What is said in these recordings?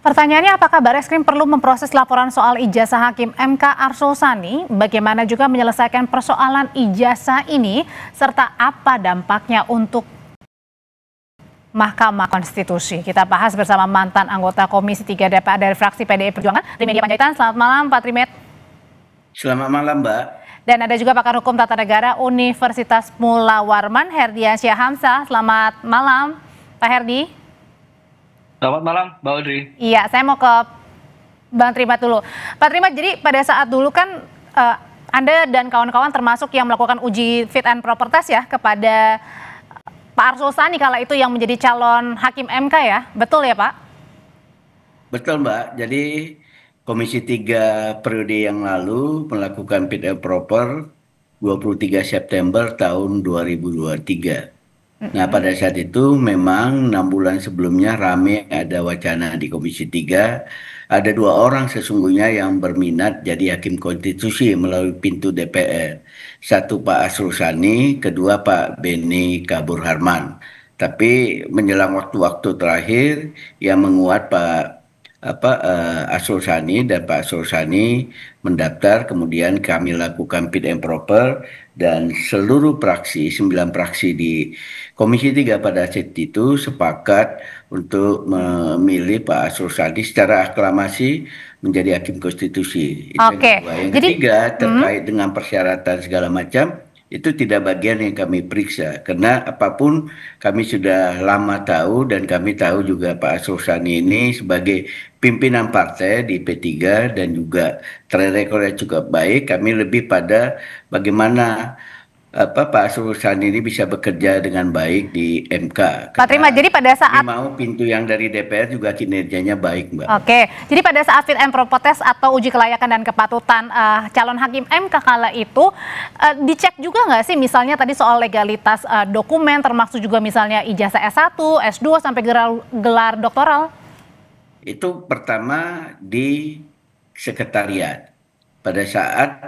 Pertanyaannya, apakah Barreskrim perlu memproses laporan soal ijazah Hakim MK Arsul Sani? Bagaimana juga menyelesaikan persoalan ijazah ini? Serta apa dampaknya untuk Mahkamah Konstitusi? Kita bahas bersama mantan anggota Komisi 3 DPR dari fraksi PDI Perjuangan, Trimedia Panjaitan. Selamat malam, Pak Trimet. Selamat malam, Mbak. Dan ada juga pakar hukum tata negara Universitas Mula Warman, Herdiansyah Hamzah. Selamat malam, Pak Herdi. Selamat malam, Mbak Audrey. Iya, saya mau ke Bang Trimat dulu. Pak Trimat, jadi pada saat dulu kan Anda dan kawan-kawan termasuk yang melakukan uji fit and proper test ya kepada Pak Arsul Sani kala itu yang menjadi calon Hakim MK ya, betul ya Pak? Betul, Mbak. Jadi Komisi 3 periode yang lalu melakukan fit and proper 23 September tahun 2023. Nah, pada saat itu memang 6 bulan sebelumnya rame ada wacana di Komisi 3. Ada 2 orang sesungguhnya yang berminat jadi Hakim Konstitusi melalui pintu DPR. Satu Pak Arsul Sani, kedua Pak Beni Kabur Harman. Tapi menjelang waktu-waktu terakhir yang menguat Arsul Sani dan Pak Arsul Sani mendaftar, kemudian kami lakukan fit and proper dan seluruh praksi, 9 praksi di Komisi 3 pada saat itu sepakat untuk memilih Pak Arsul Sani secara aklamasi menjadi Hakim Konstitusi. Itu Oke. Yang ketiga terkait dengan persyaratan segala macam, itu tidak bagian yang kami periksa, karena apapun kami sudah lama tahu dan kami tahu juga Pak Arsul Sani ini sebagai pimpinan partai di P3 dan juga track record cukup baik. Kami lebih pada bagaimana Pak Arsul Sani ini bisa bekerja dengan baik di MK. Pak Trimat, jadi pada saat mau pintu yang dari DPR juga kinerjanya baik, Mbak. Oke, jadi pada saat fit and proper test atau uji kelayakan dan kepatutan calon Hakim MK kala itu dicek juga nggak sih misalnya tadi soal legalitas dokumen, termasuk juga misalnya ijazah S1, S2 sampai gelar doktoral? Itu pertama di sekretariat. Pada saat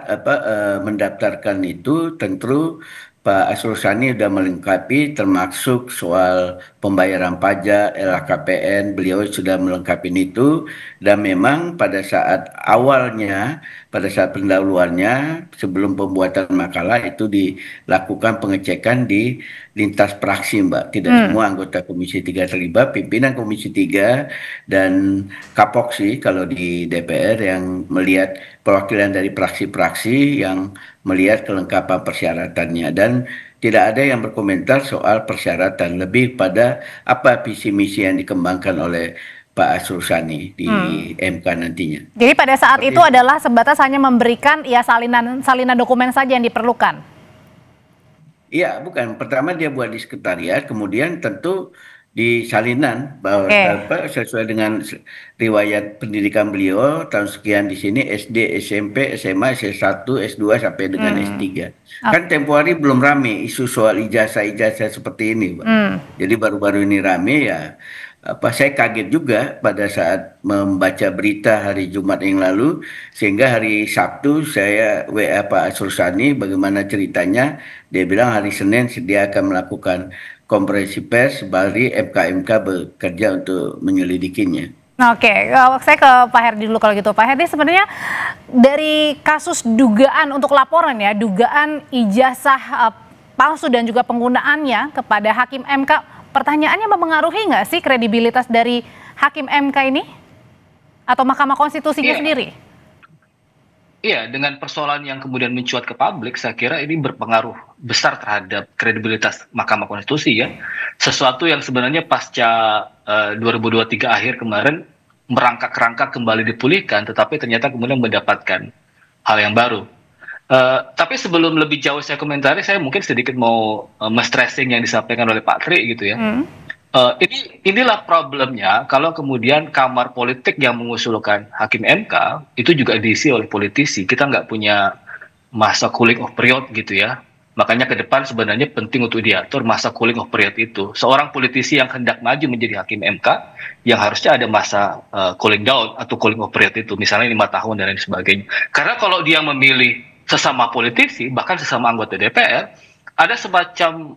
mendaftarkan itu tentu Pak Arsul Sani sudah melengkapi termasuk soal pembayaran pajak, LHKPN, beliau sudah melengkapi itu, dan memang pada saat awalnya, pada saat pendahuluannya sebelum pembuatan makalah itu dilakukan pengecekan di lintas praksi, Mbak. Tidak semua anggota Komisi 3 terlibat, pimpinan Komisi 3 dan Kapoksi kalau di DPR yang melihat perwakilan dari praksi-praksi yang melihat kelengkapan persyaratannya, dan tidak ada yang berkomentar soal persyaratan, lebih pada apa visi misi yang dikembangkan oleh Pak Arsul Sani di MK nantinya. Jadi pada saat itu adalah sebatas hanya memberikan ya salinan dokumen saja yang diperlukan. Iya, bukan. Pertama dia buat di sekretariat, kemudian tentu di salinan bahwa sesuai dengan riwayat pendidikan beliau tahun sekian di sini SD, SMP, SMA, S1, S2 sampai dengan S3. Kan tempo hari belum rame isu soal ijazah seperti ini, Pak. Jadi baru-baru ini rame ya. Saya kaget juga pada saat membaca berita hari Jumat yang lalu, sehingga hari Sabtu saya WA Pak Arsul Sani bagaimana ceritanya. Dia bilang hari Senin dia akan melakukan konferensi pers, bari MK bekerja untuk menyelidikinya. Oke, saya ke Pak Herdi dulu kalau gitu. Pak Herdi, sebenarnya dari kasus dugaan untuk laporan ya, dugaan ijazah palsu dan juga penggunaannya kepada Hakim MK, pertanyaannya mempengaruhi nggak sih kredibilitas dari Hakim MK ini? Atau Mahkamah Konstitusinya sendiri? Iya, dengan persoalan yang kemudian mencuat ke publik, saya kira ini berpengaruh besar terhadap kredibilitas Mahkamah Konstitusi ya. Sesuatu yang sebenarnya pasca 2023 akhir kemarin merangkak-rangkak kembali dipulihkan, tetapi ternyata kemudian mendapatkan hal yang baru. Tapi sebelum lebih jauh saya komentari, saya mungkin sedikit mau stressing yang disampaikan oleh Pak Tri gitu ya. Inilah problemnya kalau kemudian kamar politik yang mengusulkan Hakim MK itu juga diisi oleh politisi. Kita nggak punya masa cooling off period gitu ya. Makanya ke depan sebenarnya penting untuk diatur masa cooling off period itu. Seorang politisi yang hendak maju menjadi Hakim MK yang harusnya ada masa cooling down atau cooling off period itu, misalnya 5 tahun dan lain sebagainya. Karena kalau dia memilih sesama politisi, bahkan sesama anggota DPR, ada semacam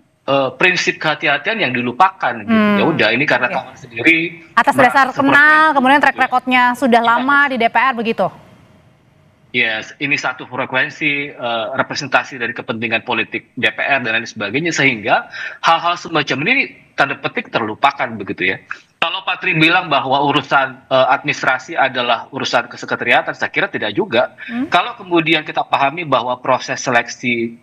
prinsip kehati-hatian yang dilupakan gitu. Ya udah, ini karena kawan sendiri Atas dasar kenal, kemudian track recordnya sudah lama di DPR begitu. Yes, ini satu frekuensi representasi dari kepentingan politik DPR dan lain sebagainya, sehingga hal-hal semacam ini tanda petik terlupakan begitu ya. Kalau Pak Tri bilang bahwa urusan administrasi adalah urusan kesekretariatan, saya kira tidak juga. Kalau kemudian kita pahami bahwa proses seleksi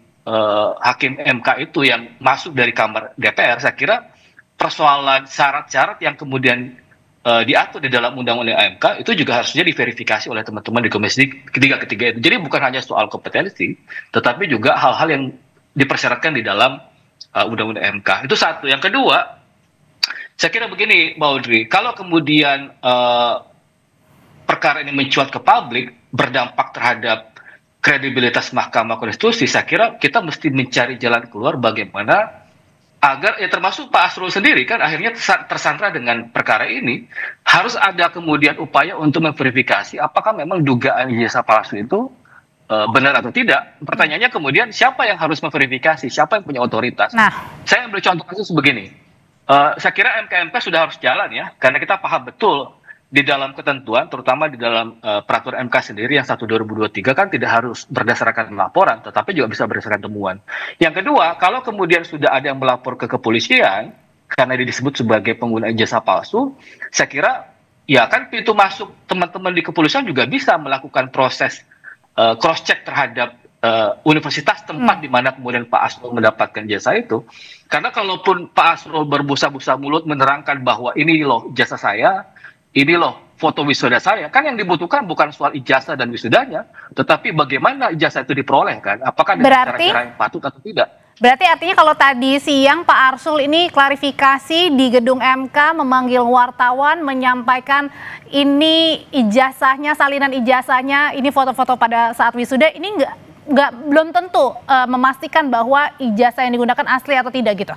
hakim MK itu yang masuk dari kamar DPR, saya kira persoalan syarat-syarat yang kemudian diatur di dalam undang-undang MK itu juga harusnya diverifikasi oleh teman-teman di komisi ketiga itu. Jadi bukan hanya soal kompetensi, tetapi juga hal-hal yang dipersyaratkan di dalam undang-undang MK. Itu satu. Yang kedua, saya kira begini, Mbak Audrey, kalau kemudian perkara ini mencuat ke publik, berdampak terhadap kredibilitas Mahkamah Konstitusi, saya kira kita mesti mencari jalan keluar bagaimana agar, ya termasuk Pak Asrul sendiri kan akhirnya tersandra dengan perkara ini, harus ada kemudian upaya untuk memverifikasi apakah memang dugaan ijazah palsu itu benar atau tidak. Pertanyaannya kemudian siapa yang harus memverifikasi, siapa yang punya otoritas. Nah, saya ambil contoh kasus begini. Saya kira MK-MK sudah harus jalan ya, karena kita paham betul di dalam ketentuan, terutama di dalam peraturan MK sendiri yang 1/2023 kan tidak harus berdasarkan laporan, tetapi juga bisa berdasarkan temuan. Yang kedua, kalau kemudian sudah ada yang melapor ke kepolisian, karena ini disebut sebagai pengguna ijazah palsu, saya kira ya kan pintu masuk teman-teman di kepolisian juga bisa melakukan proses cross-check terhadap universitas tempat di mana kemudian Pak Asrul mendapatkan jasa itu. Karena kalaupun Pak Asrul berbusa-busa mulut menerangkan bahwa ini loh jasa saya, ini loh foto wisuda saya, kan yang dibutuhkan bukan soal ijazah dan wisudanya, tetapi bagaimana ijazah itu diperoleh kan, apakah dengan cara-cara yang patut atau tidak. Berarti artinya kalau tadi siang Pak Arsul ini klarifikasi di gedung MK, memanggil wartawan, menyampaikan ini ijazahnya, salinan ijazahnya, ini foto-foto pada saat wisuda, ini belum tentu memastikan bahwa ijazah yang digunakan asli atau tidak gitu.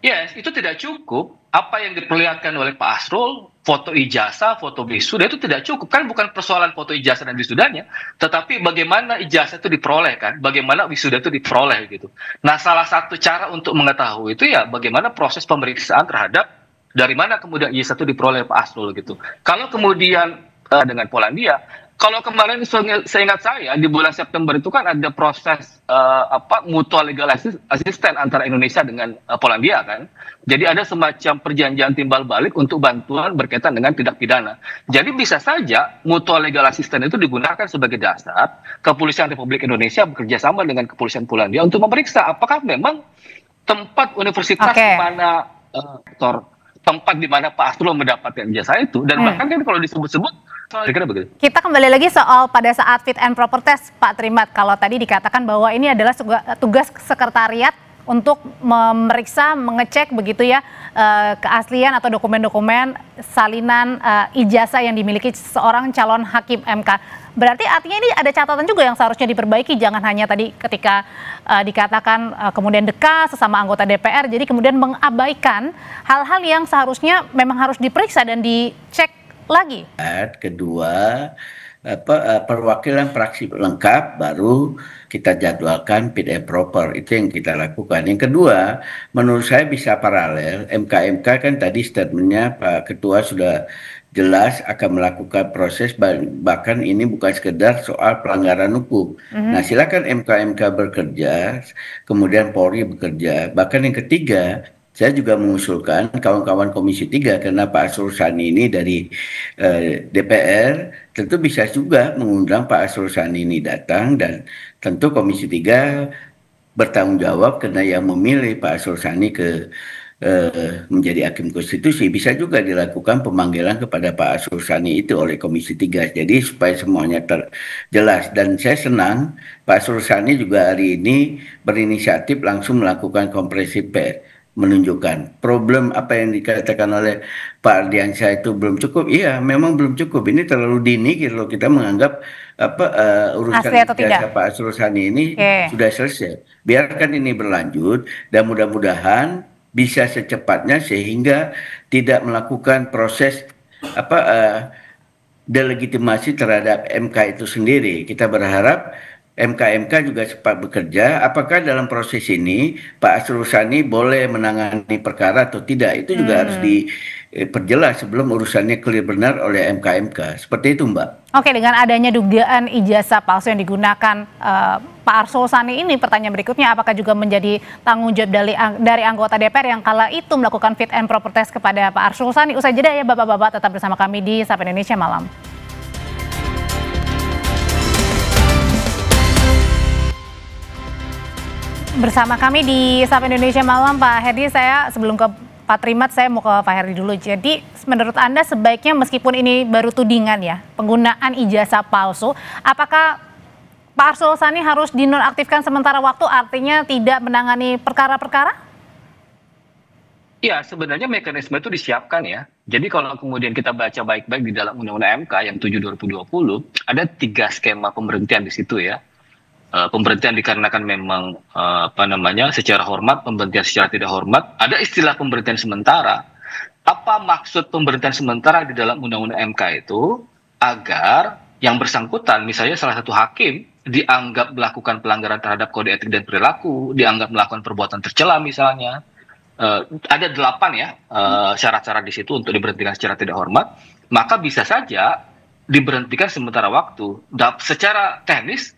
Yes, itu tidak cukup. Apa yang diperlihatkan oleh Pak Asrul, foto ijazah, foto wisuda itu tidak cukup. Kan bukan persoalan foto ijazah dan wisudanya, tetapi bagaimana ijazah itu diperoleh kan, bagaimana wisuda itu diperoleh gitu. Nah, salah satu cara untuk mengetahui itu ya bagaimana proses pemeriksaan terhadap dari mana kemudian ijazah itu diperoleh Pak Asrul gitu. Kalau kemudian dengan Polandia, kalau kemarin seingat saya di bulan September itu kan ada proses mutual legal assistance antara Indonesia dengan Polandia kan. Jadi ada semacam perjanjian timbal balik untuk bantuan berkaitan dengan tindak pidana. Jadi bisa saja mutual legal assistance itu digunakan sebagai dasar Kepolisian Republik Indonesia bekerja sama dengan Kepolisian Polandia untuk memeriksa apakah memang tempat universitas di mana tempat di mana Pak Asrul mendapatkan jasa itu, dan bahkan kan kalau disebut-sebut kita kembali lagi soal pada saat fit and proper test, Pak Trimat. Kalau tadi dikatakan bahwa ini adalah tugas sekretariat untuk memeriksa, mengecek begitu ya keaslian atau dokumen-dokumen salinan ijazah yang dimiliki seorang calon hakim MK. Berarti artinya ini ada catatan juga yang seharusnya diperbaiki, jangan hanya tadi ketika dikatakan kemudian dekat sesama anggota DPR, jadi kemudian mengabaikan hal-hal yang seharusnya memang harus diperiksa dan dicek lagi. Kedua, perwakilan praksi lengkap baru kita jadwalkan fit and proper, itu yang kita lakukan. Yang kedua, menurut saya bisa paralel. MK kan tadi statementnya Pak Ketua sudah jelas akan melakukan proses, bahkan ini bukan sekedar soal pelanggaran hukum. Nah, silakan MK bekerja, kemudian Polri bekerja. Bahkan yang ketiga, saya juga mengusulkan kawan-kawan Komisi 3, karena Pak Asrul Sani ini dari DPR, tentu bisa juga mengundang Pak Asrul Sani ini datang, dan tentu Komisi 3 bertanggung jawab karena yang memilih Pak Asrul Sani menjadi hakim konstitusi. Bisa juga dilakukan pemanggilan kepada Pak Asrul Sani itu oleh Komisi 3. Jadi supaya semuanya jelas. Dan saya senang Pak Asrul Sani juga hari ini berinisiatif langsung melakukan konferensi pers, menunjukkan problem apa yang dikatakan oleh Pak Ardiansyah itu belum cukup. Iya, memang belum cukup. Ini terlalu dini kalau kita menganggap urusan ijazah Pak Asrul Sani ini sudah selesai. Biarkan ini berlanjut dan mudah-mudahan bisa secepatnya sehingga tidak melakukan proses delegitimasi terhadap MK itu sendiri. Kita berharap MK-MK juga sempat bekerja. Apakah dalam proses ini Pak Asrul Sani boleh menangani perkara atau tidak? Itu juga harus diperjelas sebelum urusannya clear benar oleh MK-MK. Seperti itu, Mbak. Oke, dengan adanya dugaan ijazah palsu yang digunakan Pak Arsul Sani ini, pertanyaan berikutnya, apakah juga menjadi tanggung jawab dari anggota DPR yang kala itu melakukan fit and proper test kepada Pak Arsul Sani? Usai jeda ya Bapak-Bapak, tetap bersama kami di Sapa Indonesia Malam. Bersama kami di Sapa Indonesia Malam, Pak Herdi, saya sebelum ke Pak Trimat, saya mau ke Pak Herdi dulu. Jadi menurut Anda sebaiknya meskipun ini baru tudingan ya, penggunaan ijazah palsu, apakah Pak Arsul Sani harus dinonaktifkan sementara waktu, artinya tidak menangani perkara-perkara? Ya, sebenarnya mekanisme itu disiapkan ya. Jadi kalau kemudian kita baca baik-baik di dalam Undang-Undang MK yang 7/2020, ada 3 skema pemberhentian di situ ya. Pemberhentian dikarenakan memang secara hormat, pemberhentian secara tidak hormat, ada istilah pemberhentian sementara. Apa maksud pemberhentian sementara di dalam Undang-Undang MK itu? Agar yang bersangkutan, misalnya salah satu hakim dianggap melakukan pelanggaran terhadap kode etik dan perilaku, dianggap melakukan perbuatan tercela misalnya, ada 8 ya syarat-syarat di situ untuk diberhentikan secara tidak hormat, maka bisa saja diberhentikan sementara waktu. Secara teknis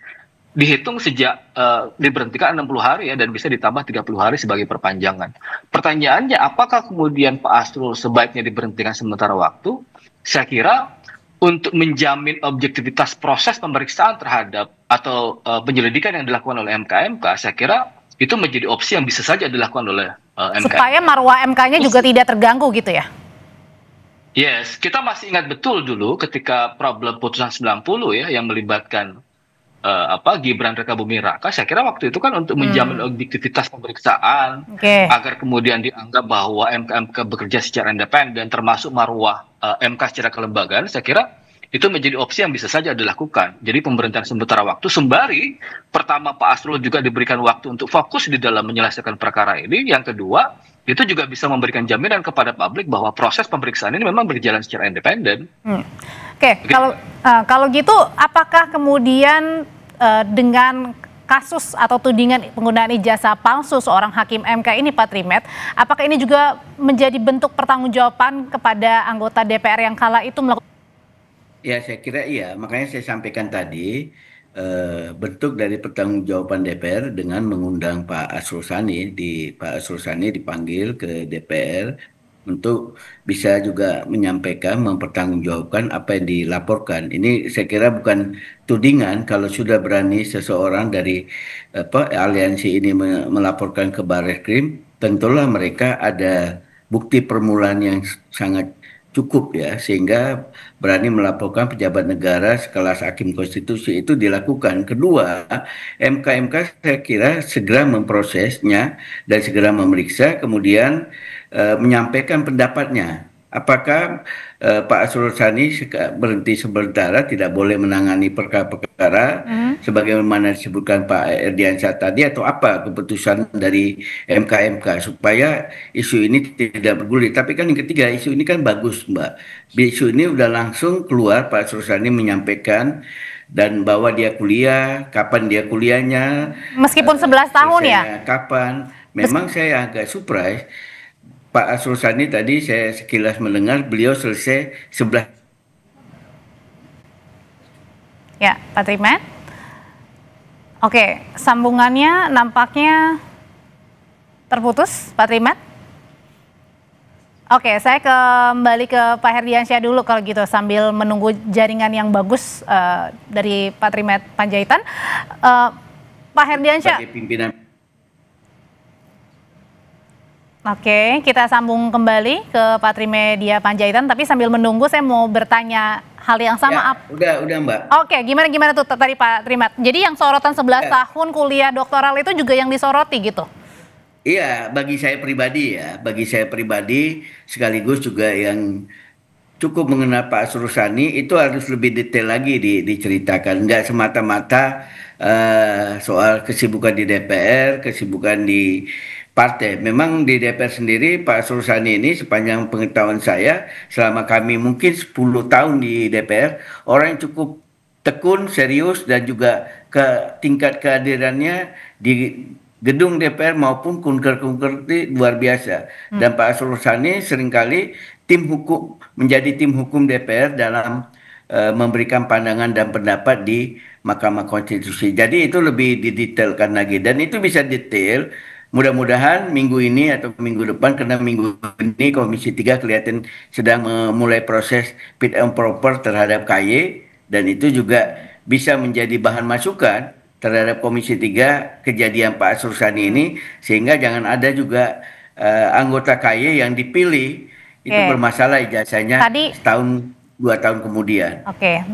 dihitung sejak diberhentikan 60 hari ya, dan bisa ditambah 30 hari sebagai perpanjangan. Pertanyaannya, apakah kemudian Pak Asrul sebaiknya diberhentikan sementara waktu? Saya kira untuk menjamin objektivitas proses pemeriksaan terhadap atau penyelidikan yang dilakukan oleh MK-MK, saya kira itu menjadi opsi yang bisa saja dilakukan oleh MK. Supaya marwah MK-nya juga tidak terganggu gitu ya? Yes, kita masih ingat betul dulu ketika problem putusan 90 ya yang melibatkan Gibran Rekabuming Raka. Saya kira waktu itu kan untuk menjamin objektivitas pemeriksaan, agar kemudian dianggap bahwa MK-MK bekerja secara independen, termasuk marwah MK secara kelembagaan. Saya kira itu menjadi opsi yang bisa saja dilakukan. Jadi pemberhentian sementara waktu sembari pertama Pak Asrul juga diberikan waktu untuk fokus di dalam menyelesaikan perkara ini. Yang kedua, itu juga bisa memberikan jaminan kepada publik bahwa proses pemeriksaan ini memang berjalan secara independen. Oke, kalau gitu apakah kemudian dengan kasus atau tudingan penggunaan ijazah palsu seorang hakim MK ini, Pak Trimet, apakah ini juga menjadi bentuk pertanggungjawaban kepada anggota DPR yang kala itu melakukan? Ya, saya kira iya. Makanya saya sampaikan tadi bentuk dari pertanggungjawaban DPR dengan mengundang Pak Asrul Sani. Pak Asrul Sani dipanggil ke DPR untuk bisa juga menyampaikan, mempertanggungjawabkan apa yang dilaporkan. Ini saya kira bukan tudingan. Kalau sudah berani seseorang dari aliansi ini melaporkan ke Barreskrim, tentulah mereka ada bukti permulaan yang sangat cukup ya, sehingga berani melaporkan pejabat negara sekelas hakim konstitusi. Itu dilakukan. Kedua, MK-MK saya kira segera memprosesnya dan segera memeriksa, kemudian menyampaikan pendapatnya. Apakah Pak Asrul Sani berhenti sementara, tidak boleh menangani perkara-perkara sebagaimana disebutkan Pak Erdiansyah tadi, atau apa keputusan dari MK-MK supaya isu ini tidak bergulir. Tapi kan yang ketiga, isu ini kan bagus, Mbak. Isu ini udah langsung keluar, Pak Asrul Sani menyampaikan dan bahwa dia kuliah, kapan dia kuliahnya. Meskipun 11 tahun ya? Kapan. Memang saya agak surprise. Pak Asrul Sani tadi saya sekilas mendengar beliau selesai 11. Ya, Pak Trimet. Oke, sambungannya nampaknya terputus, Pak Trimet. Oke, saya kembali ke Pak Herdiansyah dulu kalau gitu, sambil menunggu jaringan yang bagus dari Pak Trimet Panjaitan. Pak Herdiansyah. Sebagai pimpinan. Oke, kita sambung kembali ke Pak Trimedia Panjaitan, tapi sambil menunggu saya mau bertanya hal yang sama. Ya, udah Mbak. Oke, gimana tuh tadi Pak Trimet? Jadi yang sorotan 11 tahun kuliah doktoral itu juga yang disoroti gitu? Iya, bagi saya pribadi sekaligus juga yang cukup mengenal Pak Asrul Sani, itu harus lebih detail lagi diceritakan. Nggak semata-mata soal kesibukan di DPR, kesibukan di partai. Memang di DPR sendiri Pak Asrul Sani ini sepanjang pengetahuan saya, selama kami mungkin 10 tahun di DPR, orang yang cukup tekun, serius, dan juga ke tingkat kehadirannya di gedung DPR maupun kunker-kunker itu luar biasa. Dan Pak Arsul Sani seringkali menjadi tim hukum DPR dalam memberikan pandangan dan pendapat di Mahkamah Konstitusi. Jadi itu lebih didetailkan lagi dan itu bisa detail. Mudah-mudahan minggu ini atau minggu depan, karena minggu ini Komisi 3 kelihatan sedang memulai proses fit and proper terhadap KY, dan itu juga bisa menjadi bahan masukan terhadap Komisi 3 kejadian Pak Arsul Sani ini, sehingga jangan ada juga anggota KY yang dipilih itu bermasalah ijazahnya setahun 2 tahun kemudian.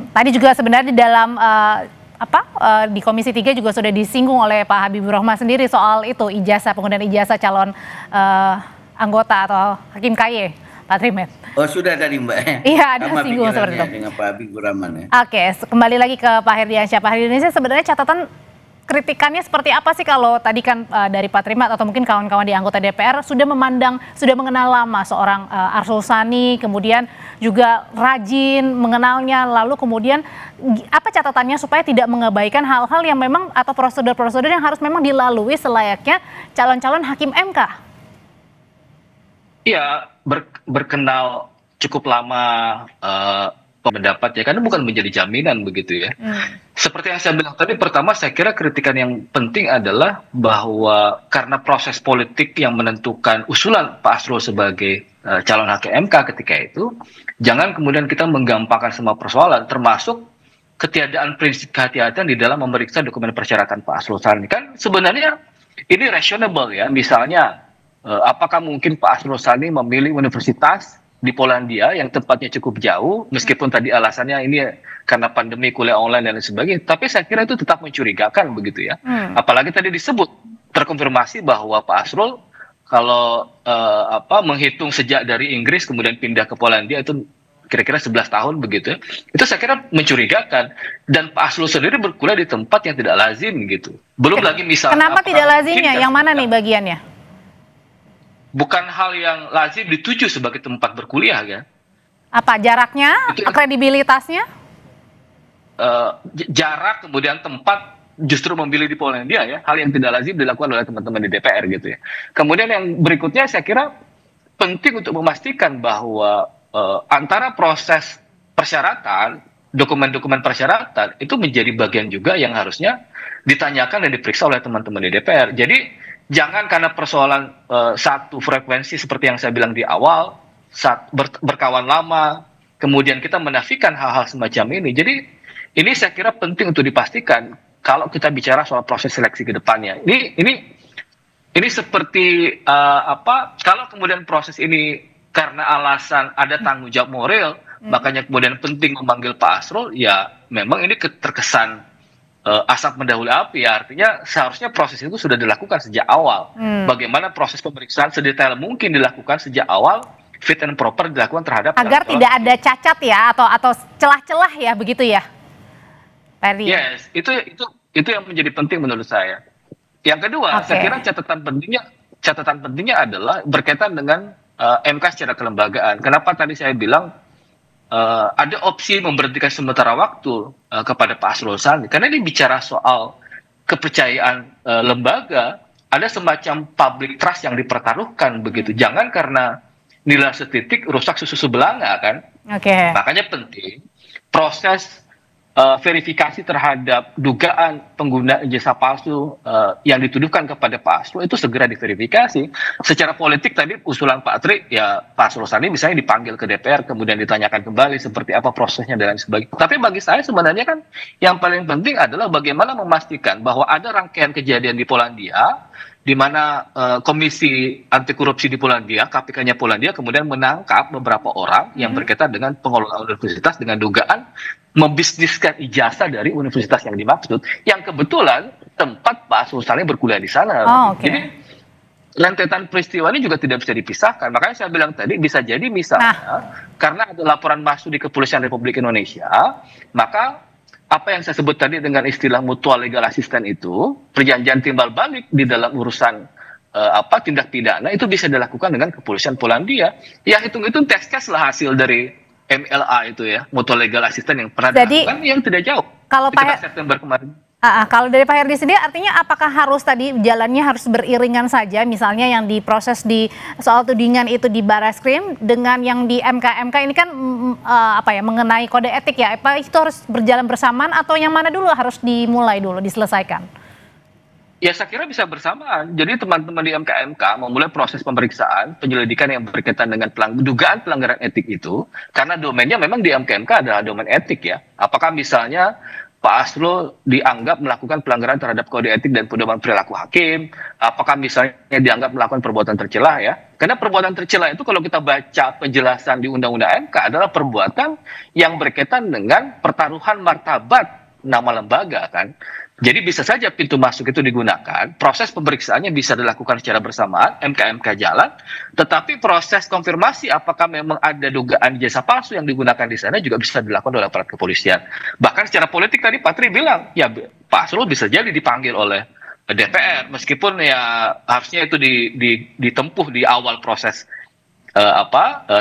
Tadi juga sebenarnya di dalam di Komisi 3 juga sudah disinggung oleh Pak Habibur Rahman sendiri soal itu penggunaan ijazah calon anggota atau hakim KY, Pak Trimet. Oh, sudah tadi Mbak. Iya, ada singgung seperti itu. Dengan Pak Habibur Rahman ya. Kembali lagi ke Pak Herdiansyah. Pak Herdiansyah, sebenarnya catatan kritikannya seperti apa sih kalau tadi kan dari Pak Trimat atau mungkin kawan-kawan di anggota DPR sudah mengenal lama seorang Arsul Sani, kemudian juga rajin mengenalnya, lalu kemudian apa catatannya supaya tidak mengabaikan hal-hal yang memang atau prosedur-prosedur yang harus memang dilalui selayaknya calon-calon hakim MK? Iya, berkenal cukup lama pendapat ya, karena bukan menjadi jaminan begitu ya. Seperti yang saya bilang tadi, pertama saya kira kritikan yang penting adalah bahwa karena proses politik yang menentukan usulan Pak Arsul sebagai calon hakim MK ketika itu, jangan kemudian kita menggampangkan semua persoalan, termasuk ketiadaan prinsip kehati-hatian di dalam memeriksa dokumen persyaratan Pak Arsul Sani. Kan sebenarnya ini reasonable ya, misalnya apakah mungkin Pak Arsul Sani memilih universitas di Polandia yang tempatnya cukup jauh, meskipun tadi alasannya ini karena pandemi, kuliah online dan lain sebagainya, tapi saya kira itu tetap mencurigakan begitu ya. Apalagi tadi disebut terkonfirmasi bahwa Pak Arsul kalau menghitung sejak dari Inggris kemudian pindah ke Polandia itu kira-kira 11 tahun begitu ya. Itu saya kira mencurigakan, dan Pak Arsul sendiri berkuliah di tempat yang tidak lazim gitu. Belum lagi misalnya kenapa tidak lazimnya? Yang mana nih bagiannya? Bukan hal yang lazim dituju sebagai tempat berkuliah ya. Apa jaraknya, kredibilitasnya? Jarak kemudian tempat justru memilih di Polandia ya, hal yang tidak lazim dilakukan oleh teman-teman di DPR gitu ya. Kemudian yang berikutnya saya kira penting untuk memastikan bahwa antara proses persyaratan, dokumen-dokumen persyaratan itu menjadi bagian juga yang harusnya ditanyakan dan diperiksa oleh teman-teman di DPR. Jadi jangan karena persoalan satu frekuensi seperti yang saya bilang di awal, berkawan lama, kemudian kita menafikan hal-hal semacam ini. Jadi ini saya kira penting untuk dipastikan kalau kita bicara soal proses seleksi ke depannya. Ini seperti kalau kemudian proses ini karena alasan ada tanggung jawab moral, makanya kemudian penting memanggil Pak Arsul, ya memang ini terkesan asap mendahului api ya, artinya seharusnya proses itu sudah dilakukan sejak awal. Bagaimana proses pemeriksaan sedetail mungkin dilakukan sejak awal, fit and proper dilakukan terhadap agar tidak ada cacat ya atau celah-celah ya begitu ya, Ferdi? Yes, itu yang menjadi penting menurut saya. Yang kedua, saya kira catatan pentingnya adalah berkaitan dengan MK secara kelembagaan. Kenapa tadi saya bilang ada opsi memberhentikan sementara waktu kepada Pak Arsul Sani, karena ini bicara soal kepercayaan lembaga, ada semacam public trust yang dipertaruhkan begitu. Jangan karena nilai setitik rusak susu sebelanga kan. Makanya penting proses verifikasi terhadap dugaan pengguna ijazah palsu yang dituduhkan kepada Pak Arsul itu segera diverifikasi. Secara politik tadi usulan Pak Tri, ya Pak Arsul Sani misalnya dipanggil ke DPR kemudian ditanyakan kembali seperti apa prosesnya dan lain sebagainya. Tapi bagi saya sebenarnya kan yang paling penting adalah bagaimana memastikan bahwa ada rangkaian kejadian di Polandia di mana Komisi Anti Korupsi di Polandia, KPK-nya Polandia kemudian menangkap beberapa orang yang berkaitan dengan pengelolaan universitas dengan dugaan membisniskan ijazah dari universitas yang dimaksud, yang kebetulan tempat Pak Arsul Sani berkuliah di sana. Jadi rentetan peristiwa ini juga tidak bisa dipisahkan. Makanya saya bilang tadi bisa jadi misalnya karena ada laporan masuk di Kepolisian Republik Indonesia, maka apa yang saya sebut tadi dengan istilah mutual legal assistance itu, perjanjian timbal balik di dalam urusan tindak pidana itu bisa dilakukan dengan Kepolisian Polandia. Yang hitung-hitung test case lah hasil dari MLA itu ya, mutual legal assistance yang pernah dilakukan yang tidak jauh. Kalau September kemarin. Kalau dari Pak Herdi sendiri artinya apakah harus tadi jalannya harus beriringan saja, misalnya yang diproses di soal tudingan itu di Barreskrim dengan yang di MK ini kan mengenai kode etik ya, apa itu harus berjalan bersamaan atau yang mana dulu harus dimulai dulu diselesaikan? Ya, saya kira bisa bersamaan. Jadi teman-teman di MK memulai proses pemeriksaan penyelidikan yang berkaitan dengan dugaan pelanggaran etik itu, karena domainnya memang di MK adalah domain etik ya. Apakah misalnya Pak Asrul dianggap melakukan pelanggaran terhadap kode etik dan pedoman perilaku hakim, apakah misalnya dianggap melakukan perbuatan tercela ya? Karena perbuatan tercela itu kalau kita baca penjelasan di Undang-Undang MK adalah perbuatan yang berkaitan dengan pertaruhan martabat nama lembaga kan. Jadi bisa saja pintu masuk itu digunakan, proses pemeriksaannya bisa dilakukan secara bersamaan, MK jalan, tetapi proses konfirmasi apakah memang ada dugaan jasa palsu yang digunakan di sana juga bisa dilakukan oleh aparat kepolisian. Bahkan secara politik tadi Pak Tri bilang, ya Pak Asrul bisa jadi dipanggil oleh DPR, meskipun ya harusnya itu ditempuh di awal proses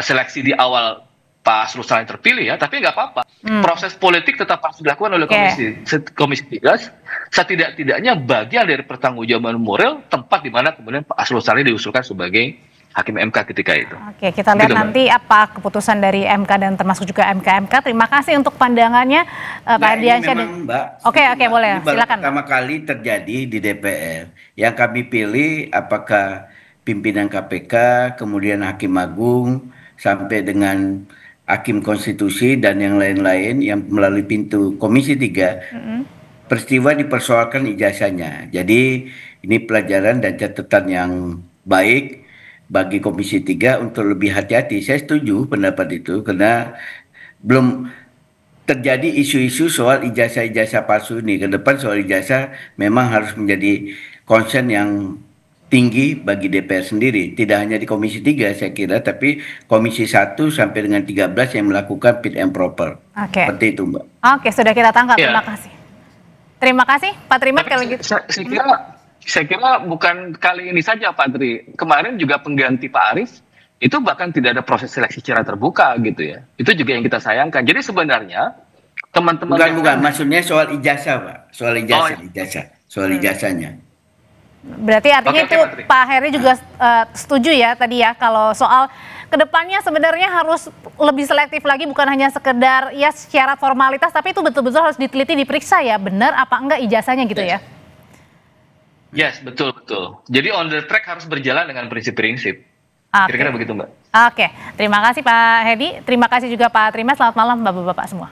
seleksi di awal Pak Asrul Sani terpilih ya, tapi nggak apa-apa. Proses politik tetap harus dilakukan oleh Komisi 3, setidak-tidaknya bagian dari pertanggungjawaban moral tempat di mana kemudian Pak Asrul Sani diusulkan sebagai Hakim MK ketika itu. Oke, kita lihat gitu, nanti apa keputusan dari MK dan termasuk juga MK. Terima kasih untuk pandangannya Pak Herdiansyah. Oke, boleh. Silakan. Pertama kali terjadi di DPR. Yang kami pilih apakah pimpinan KPK, kemudian Hakim Agung, sampai dengan Hakim Konstitusi dan yang lain-lain yang melalui pintu Komisi 3, peristiwa dipersoalkan ijazahnya. Jadi ini pelajaran dan catatan yang baik bagi Komisi 3 untuk lebih hati-hati. Saya setuju pendapat itu karena belum terjadi isu-isu soal ijazah-ijazah palsu ini. Ke depan soal ijazah memang harus menjadi concern yang tinggi bagi DPR sendiri, tidak hanya di Komisi 3 saya kira, tapi Komisi 1 sampai dengan 13 yang melakukan fit and proper. Seperti itu, Mbak. Oke, sudah kita tangkap. Ya. Terima kasih Pak Trimat kalau gitu. Saya kira bukan kali ini saja Pak Tri. Kemarin juga pengganti Pak Arief itu bahkan tidak ada proses seleksi secara terbuka gitu ya. Itu juga yang kita sayangkan. Jadi sebenarnya teman-teman bukan maksudnya soal ijazah, Pak. Soal ijazahnya. Berarti artinya itu Pak Heri juga setuju ya tadi ya kalau soal kedepannya sebenarnya harus lebih selektif lagi, bukan hanya sekedar ya syarat formalitas, tapi itu betul-betul harus diteliti, diperiksa ya benar apa enggak ijazahnya gitu ya. Yes, betul. Jadi on the track harus berjalan dengan prinsip-prinsip. Kira-kira begitu Mbak. Oke, terima kasih Pak Hedi, terima kasih juga Pak Trimas, selamat malam Bapak-bapak semua.